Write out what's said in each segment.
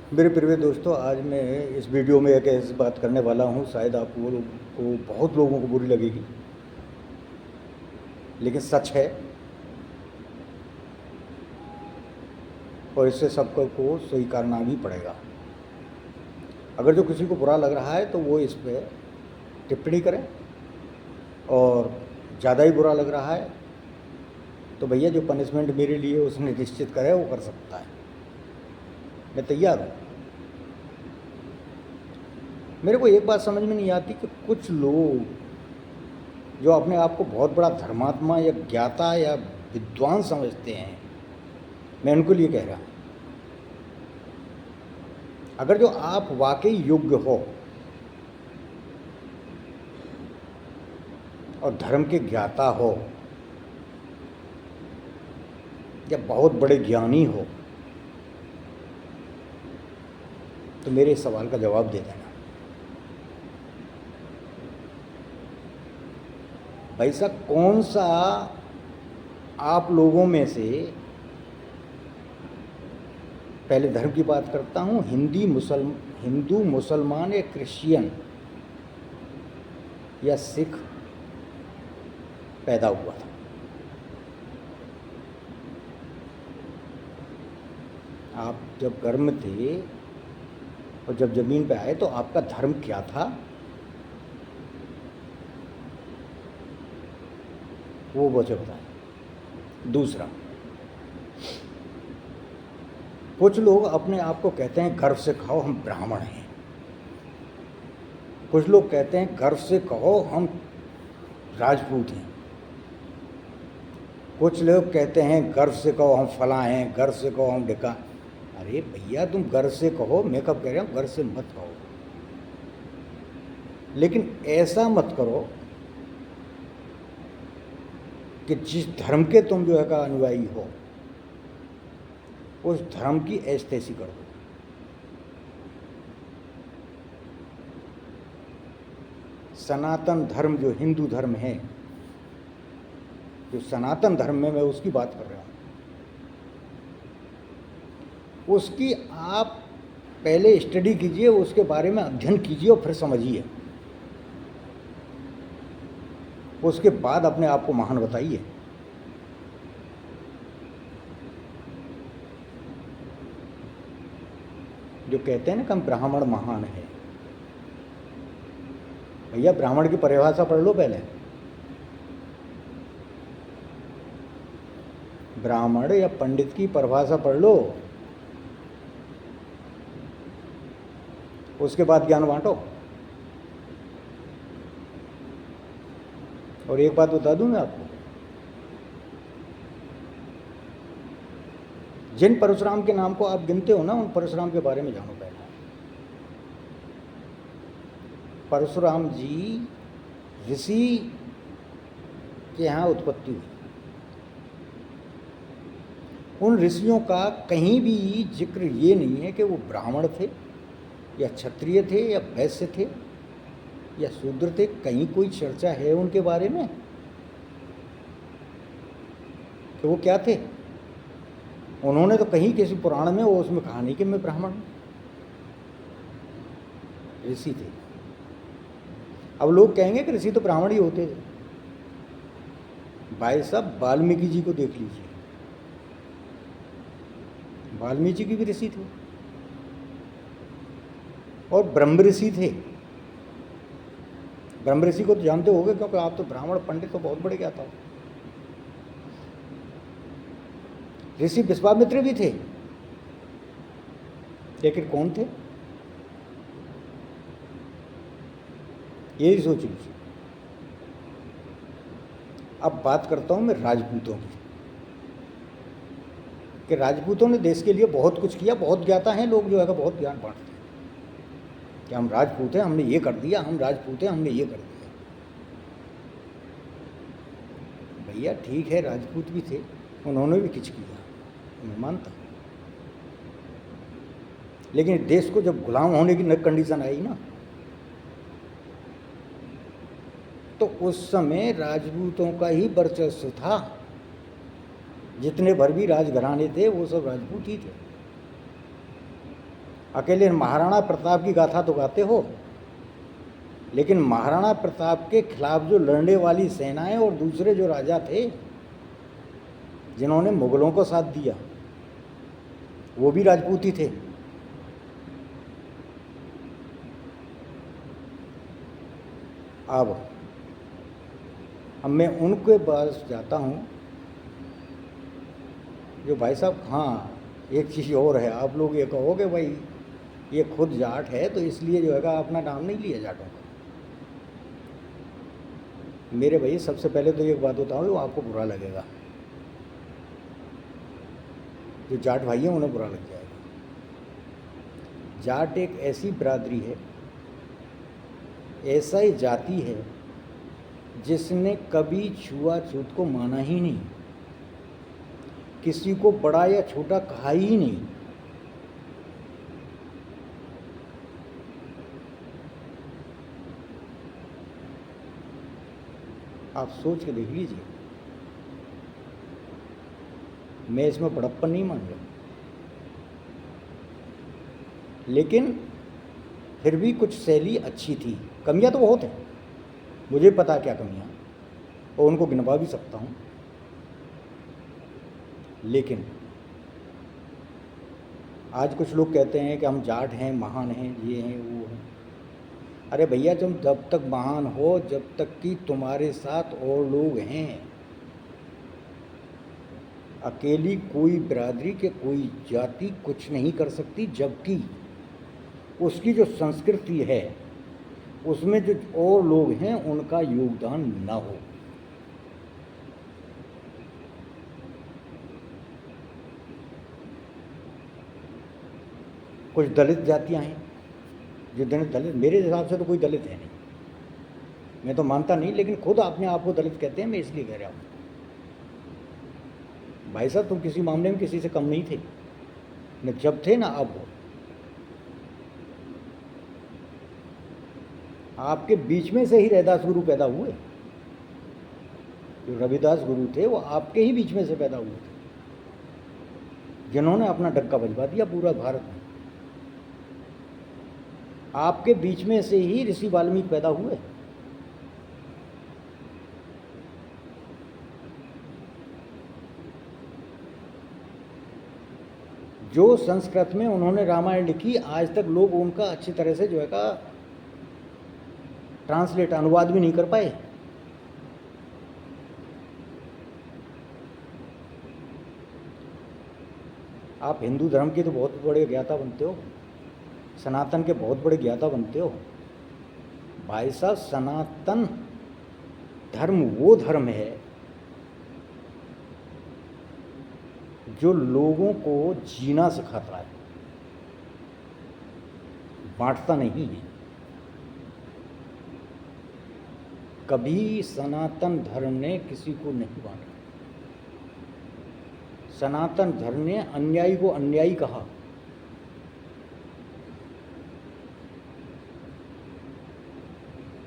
मेरे प्रिय दोस्तों, आज मैं इस वीडियो में एक ऐसी बात करने वाला हूँ, शायद आप लोगों को बहुत लोगों को बुरी लगेगी, लेकिन सच है और इससे सबको स्वीकारना भी पड़ेगा। अगर जो किसी को बुरा लग रहा है तो वो इस पर टिप्पणी करें, और ज़्यादा ही बुरा लग रहा है तो भैया जो पनिशमेंट मेरे लिए उसने निश्चित करे वो कर सकता है, मैं तैयार हूँ। मेरे को एक बात समझ में नहीं आती कि कुछ लोग जो अपने आप को बहुत बड़ा धर्मात्मा या ज्ञाता या विद्वान समझते हैं, मैं उनके लिए कह रहा हूँ, अगर जो आप वाकई योग्य हो और धर्म के ज्ञाता हो या बहुत बड़े ज्ञानी हो तो मेरे इस सवाल का जवाब दे देना। भाई साहब, कौन सा आप लोगों में से, पहले धर्म की बात करता हूँ, हिंदू मुसलमान या क्रिश्चियन या सिख पैदा हुआ था? आप जब घर में थे और जब ज़मीन पे आए तो आपका धर्म क्या था, वो मुझे बताएं। दूसरा, कुछ लोग अपने आप को कहते हैं गर्व से कहो हम ब्राह्मण हैं, कुछ लोग कहते हैं गर्व से कहो हम राजपूत हैं, कुछ लोग कहते हैं गर्व से कहो हम फलां हैं, गर्व से कहो हम ढिका। अरे भैया, तुम गर्व से कहो, मैं कब कह रहा हूँ गर्व से मत कहो, लेकिन ऐसा मत करो कि जिस धर्म के तुम जो है का अनुयायी हो उस धर्म की ऐश-तैशी कर दो। सनातन धर्म जो हिंदू धर्म है, जो सनातन धर्म में मैं उसकी बात कर रहा हूँ, उसकी आप पहले स्टडी कीजिए, उसके बारे में अध्ययन कीजिए और फिर समझिए, उसके बाद अपने आप को महान बताइए। जो कहते हैं ना कि हम ब्राह्मण महान है, भैया ब्राह्मण की परिभाषा पढ़ लो पहले। ब्राह्मण या पंडित की परिभाषा पढ़ लो, उसके बाद ज्ञान बांटो। और एक बात बता दूं मैं आपको, जिन परशुराम के नाम को आप गिनते हो ना, उन परशुराम के बारे में जानो पहले। परशुराम जी ऋषि के यहाँ उत्पत्ति हुई। उन ऋषियों का कहीं भी जिक्र ये नहीं है कि वो ब्राह्मण थे या क्षत्रिय थे या वैश्य थे या शूद्र थे। कहीं कोई चर्चा है उनके बारे में कि वो क्या थे? उन्होंने तो कहीं किसी पुराण में वो उसमें कहा नहीं कि मैं ब्राह्मण हूँ। ऋषि थे। अब लोग कहेंगे कि ऋषि तो ब्राह्मण ही होते थे। भाई साहब, वाल्मीकि जी को देख लीजिए, वाल्मीकि जी भी ऋषि थे और ब्रह्म ऋषि थे। ब्रह्म ऋषि को तो जानते होगे, क्योंकि आप तो ब्राह्मण पंडित तो बहुत बड़े ज्ञाता हो। ऋषि विश्वामित्र भी थे, लेकिन कौन थे यही सोच लीजिए। अब बात करता हूं मैं राजपूतों की, कि राजपूतों ने देश के लिए बहुत कुछ किया। बहुत ज्ञाता हैं लोग, जो है बहुत ज्ञान बांटते हैं कि हम राजपूत हैं, हमने ये कर दिया, हम राजपूत हैं, हमने ये कर दिया। भैया ठीक है, राजपूत भी थे, उन्होंने भी कुछ किया, मैं मानता हूँ, लेकिन देश को जब गुलाम होने की कंडीशन आई ना, तो उस समय राजपूतों का ही वर्चस्व था। जितने भर भी राजघराने थे वो सब राजपूत ही थे। अकेले महाराणा प्रताप की गाथा तो गाते हो, लेकिन महाराणा प्रताप के खिलाफ जो लड़ने वाली सेनाएं और दूसरे जो राजा थे जिन्होंने मुगलों को साथ दिया, वो भी राजपूत ही थे। अब मैं उनके पास जाता हूँ जो भाई साहब, हाँ एक चीज़ और है, आप लोग ये कहोगे भाई ये खुद जाट है तो इसलिए जो है अपना नाम नहीं लिया जाटों का। मेरे भाई सबसे पहले तो एक बात बताऊँ, वो आपको बुरा लगेगा, जो जाट भाई हैं उन्हें बुरा लग जाएगा। जाट एक ऐसी बिरादरी है, ऐसा ही जाति है जिसने कभी छुआछूत को माना ही नहीं, किसी को बड़ा या छोटा कहा ही नहीं। आप सोच के देख लीजिए, मैं इसमें बड़प्पन नहीं मान रहा, लेकिन फिर भी कुछ शैली अच्छी थी। कमियां तो बहुत हैं, मुझे पता क्या कमियां, और उनको गिनवा भी सकता हूं, लेकिन आज कुछ लोग कहते हैं कि हम जाट हैं, महान हैं, ये हैं, वो हैं। अरे भैया तुम जब तक महान हो जब तक कि तुम्हारे साथ और लोग हैं। अकेली कोई बिरादरी के कोई जाति कुछ नहीं कर सकती, जबकि उसकी जो संस्कृति है उसमें जो और लोग हैं उनका योगदान ना हो। कुछ दलित जातियां हैं जो दलित, मेरे हिसाब से तो कोई दलित है नहीं, मैं तो मानता नहीं, लेकिन खुद अपने आप को दलित कहते हैं, मैं इसलिए कह रहा हूँ। भाई साहब तुम किसी मामले में किसी से कम नहीं थे, न जब थे ना अब हो। आपके बीच में से ही रविदास गुरु पैदा हुए, जो रविदास गुरु थे वो आपके ही बीच में से पैदा हुए थे, जिन्होंने अपना डंका बजवा दिया पूरा भारत में। आपके बीच में से ही ऋषि वाल्मीकि पैदा हुए। जो संस्कृत में उन्होंने रामायण लिखी, आज तक लोग उनका अच्छी तरह से जो है का ट्रांसलेट अनुवाद भी नहीं कर पाए। आप हिंदू धर्म के तो बहुत बड़े ज्ञाता बनते हो, सनातन के बहुत बड़े ज्ञाता बनते हो। भाई साहब सनातन धर्म वो धर्म है जो लोगों को जीना सिखाता है, बांटता नहीं है। कभी सनातन धर्म ने किसी को नहीं बांटा। सनातन धर्म ने अन्यायी को अन्यायी कहा,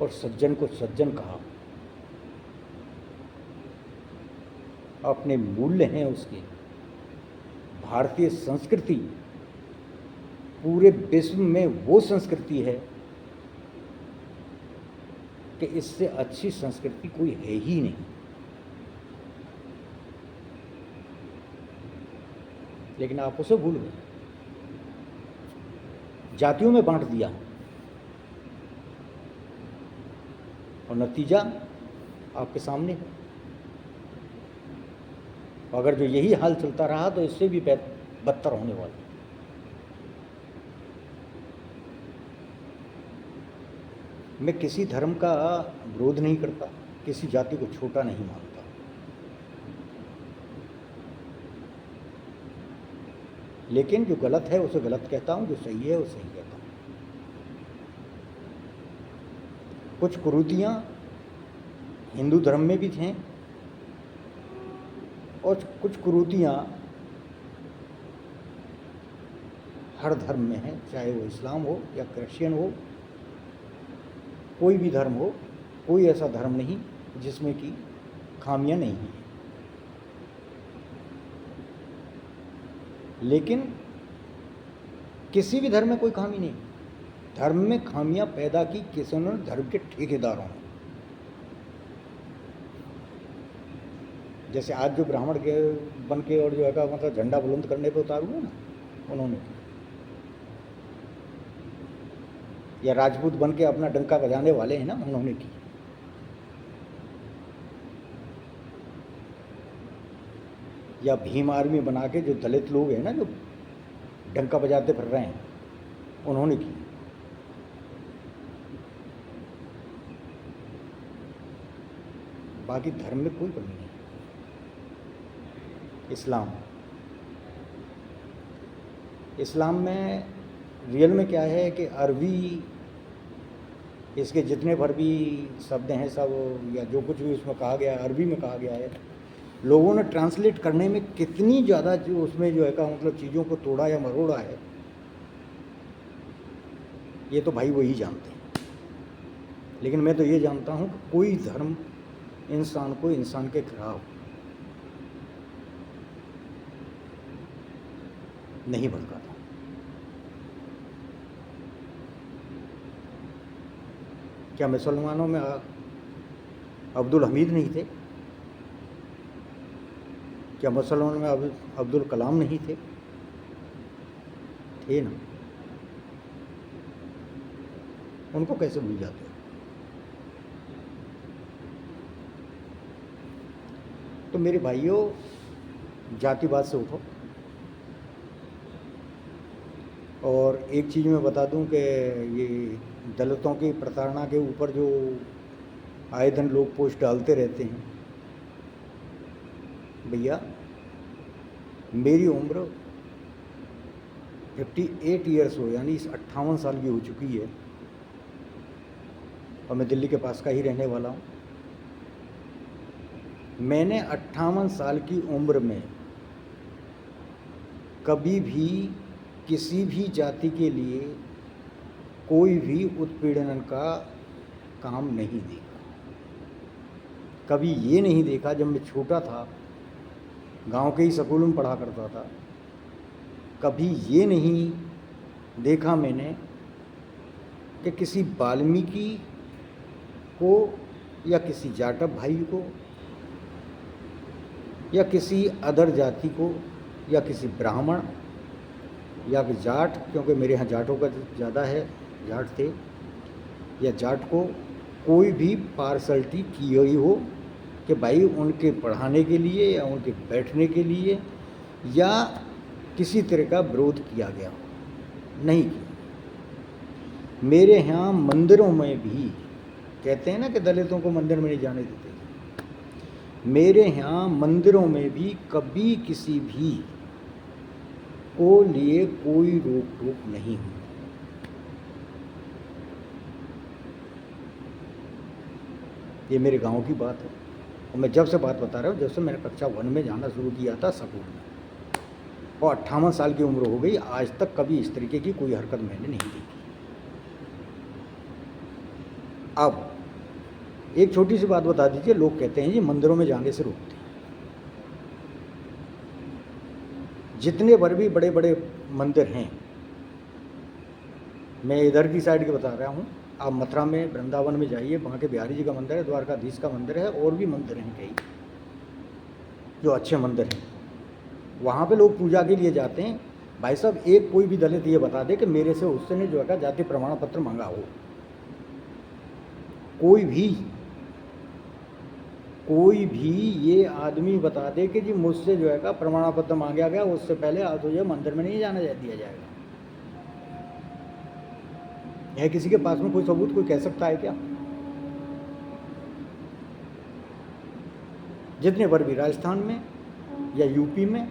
और सज्जन को सज्जन कहा। अपने मूल्य हैं उसके। भारतीय संस्कृति पूरे विश्व में वो संस्कृति है कि इससे अच्छी संस्कृति कोई है ही नहीं। लेकिन आप उसे भूल गए, जातियों में बांट दिया, और नतीजा आपके सामने है। अगर जो यही हाल चलता रहा तो इससे भी बदतर होने वाला। मैं किसी धर्म का विरोध नहीं करता, किसी जाति को छोटा नहीं मानता, लेकिन जो गलत है उसे गलत कहता हूं, जो सही है वो सही कहता हूं। कुछ कुरीतियां हिंदू धर्म में भी हैं और कुछ कुरीतियां हर धर्म में हैं, चाहे वो इस्लाम हो या क्रिश्चियन हो, कोई भी धर्म हो। कोई ऐसा धर्म नहीं जिसमें कि खामियां नहीं हैं। लेकिन किसी भी धर्म में कोई खामी नहीं। धर्म में खामियां पैदा की किसी ने, धर्म के ठेकेदारों ने। जैसे आज जो ब्राह्मण के बन के और जो है मतलब झंडा बुलंद करने पे उतार हुए ना, उन्होंने की। या राजपूत बन के अपना डंका बजाने वाले हैं ना, उन्होंने की। या भीम आर्मी बना के जो दलित लोग हैं ना, जो डंका बजाते फिर रहे हैं, उन्होंने की। बाकी धर्म में कोई कमी नहीं। इस्लाम में रियल में क्या है कि अरबी, इसके जितने भर भी शब्द हैं सब, या जो कुछ भी उसमें कहा गया है, अरबी में कहा गया है। लोगों ने ट्रांसलेट करने में कितनी ज़्यादा जो उसमें जो है मतलब चीज़ों को तोड़ा या मरोड़ा है, ये तो भाई वही जानते हैं। लेकिन मैं तो ये जानता हूँ कि कोई धर्म इंसान को इंसान के खिलाफ नहीं भड़काता। क्या मुसलमानों में अब्दुल हमीद नहीं थे? क्या मुसलमानों में अब्दुल कलाम नहीं थे? थे ना। उनको कैसे भूल जाते? तो मेरे भाइयों, जातिवाद से उठो। और एक चीज़ मैं बता दूं कि ये दलितों की प्रताड़ना के ऊपर जो आए दिन लोग पोस्ट डालते रहते हैं, भैया मेरी उम्र 58 ईयर्स हो, यानी 58 साल की हो चुकी है, और मैं दिल्ली के पास का ही रहने वाला हूँ। मैंने 58 साल की उम्र में कभी भी किसी भी जाति के लिए कोई भी उत्पीड़न का काम नहीं देखा। कभी ये नहीं देखा, जब मैं छोटा था गांव के ही स्कूल में पढ़ा करता था, कभी ये नहीं देखा मैंने कि किसी वाल्मीकि को या किसी जाटव भाई को या किसी अदर जाति को या किसी ब्राह्मण या फिर जाट, क्योंकि मेरे यहाँ जाटों का ज़्यादा है, जाट थे, या जाट को कोई भी पार्शलिटी की हुई हो कि भाई उनके पढ़ाने के लिए या उनके बैठने के लिए या किसी तरह का विरोध किया गया हो, नहीं किया। मेरे यहाँ मंदिरों में भी कहते हैं ना कि दलितों को मंदिर में नहीं जाने देते। मेरे यहाँ मंदिरों में भी कभी किसी भी को लिए कोई रोक टोक नहीं हुई। ये मेरे गांव की बात है, और मैं जब से बात बता रहा हूँ, जब से मैंने कक्षा 1 में जाना शुरू किया था स्कूल में, और 58 साल की उम्र हो गई, आज तक कभी इस तरीके की कोई हरकत मैंने नहीं देखी। अब एक छोटी सी बात बता दीजिए, लोग कहते हैं जी मंदिरों में जाने से रोकते हैं। जितने भर भी बड़े बड़े मंदिर हैं, मैं इधर की साइड के बता रहा हूँ, आप मथुरा में वृंदावन में जाइए, वहाँ के बिहारी जी का मंदिर है, द्वारकाधीश का मंदिर है, और भी मंदिर हैं कई जो अच्छे मंदिर हैं। वहाँ पे लोग पूजा के लिए जाते हैं। भाई साहब, एक कोई भी दलित ये बता दे कि मेरे से उसने जो है जाति प्रमाण पत्र मांगा हो, कोई भी ये आदमी बता दे कि जी मुझसे जो है प्रमाण पत्र मांगा गया, उससे पहले तुझे मंदिर में नहीं जाने दिया जाएगा। यह किसी के पास में कोई सबूत कोई कह सकता है क्या? जितने बार भी राजस्थान में या यूपी में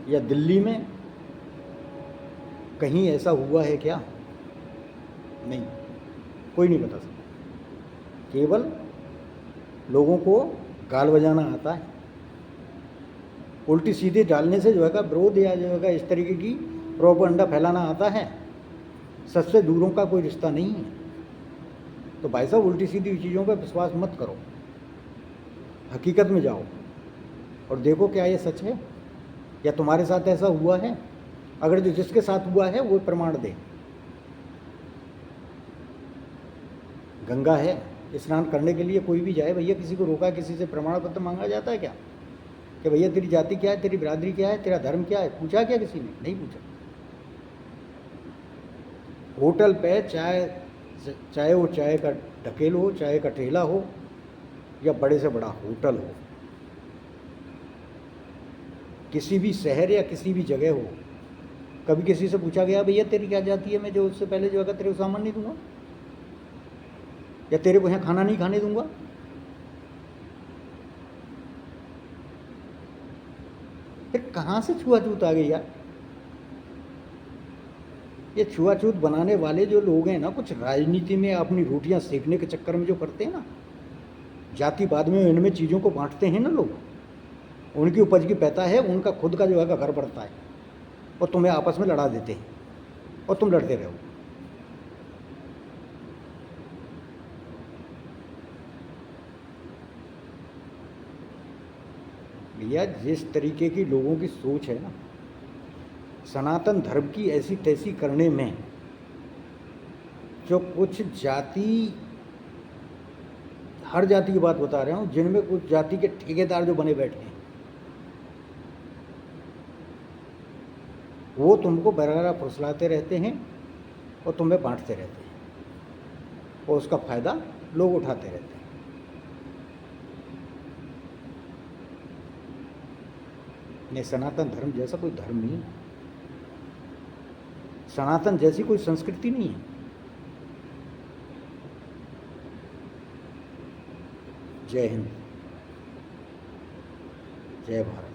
या दिल्ली में कहीं ऐसा हुआ है क्या? नहीं, कोई नहीं बता सकता। केवल लोगों को गाल बजाना आता है, उल्टी सीधी डालने से जो है विरोध या जो है इस तरीके की प्रोपेगेंडा फैलाना आता है। सच से दूरों का कोई रिश्ता नहीं है। तो भाई साहब, उल्टी सीधी चीज़ों पर विश्वास मत करो, हकीकत में जाओ और देखो क्या ये सच है या तुम्हारे साथ ऐसा हुआ है। अगर जो जिसके साथ हुआ है वो प्रमाण दे। गंगा है, स्नान करने के लिए कोई भी जाए, भैया किसी को रोका, किसी से प्रमाण पत्र मांगा जाता है क्या कि भैया तेरी जाति क्या है, तेरी बिरादरी क्या है, तेरा धर्म क्या है? पूछा क्या किसी ने? नहीं पूछा। होटल पे चाहे वो चाय का ढकेल हो, चाय का ठेला हो, या बड़े से बड़ा होटल हो, किसी भी शहर या किसी भी जगह हो, कभी किसी से पूछा गया भैया तेरी क्या जाति है, मैं जो उससे पहले जो अगर तेरे को सामान नहीं दूंगा, या तेरे को यहाँ खाना नहीं खाने दूंगा? फिर कहाँ से छुआछूत आ गई यार? ये छुआछूत बनाने वाले जो लोग हैं ना, कुछ राजनीति में अपनी रोटियां सेकने के चक्कर में जो करते हैं ना, जातिवाद में इनमें चीज़ों को बांटते हैं ना लोग, उनकी उपज की पैता है, उनका खुद का जो है घर बढ़ता है, और तुम्हें आपस में लड़ा देते हैं और तुम लड़ते रहो। भैया जिस तरीके की लोगों की सोच है ना, सनातन धर्म की ऐसी तैसी करने में, जो कुछ जाति, हर जाति की बात बता रहा हूँ, जिनमें कुछ जाति के ठेकेदार जो बने बैठे हैं, वो तुमको बराबर फुसलाते रहते हैं और तुम्हें बांटते रहते हैं, और उसका फ़ायदा लोग उठाते रहते हैं। नहीं, सनातन धर्म जैसा कोई धर्म नहीं है, सनातन जैसी कोई संस्कृति नहीं है। जय हिंद, जय भारत।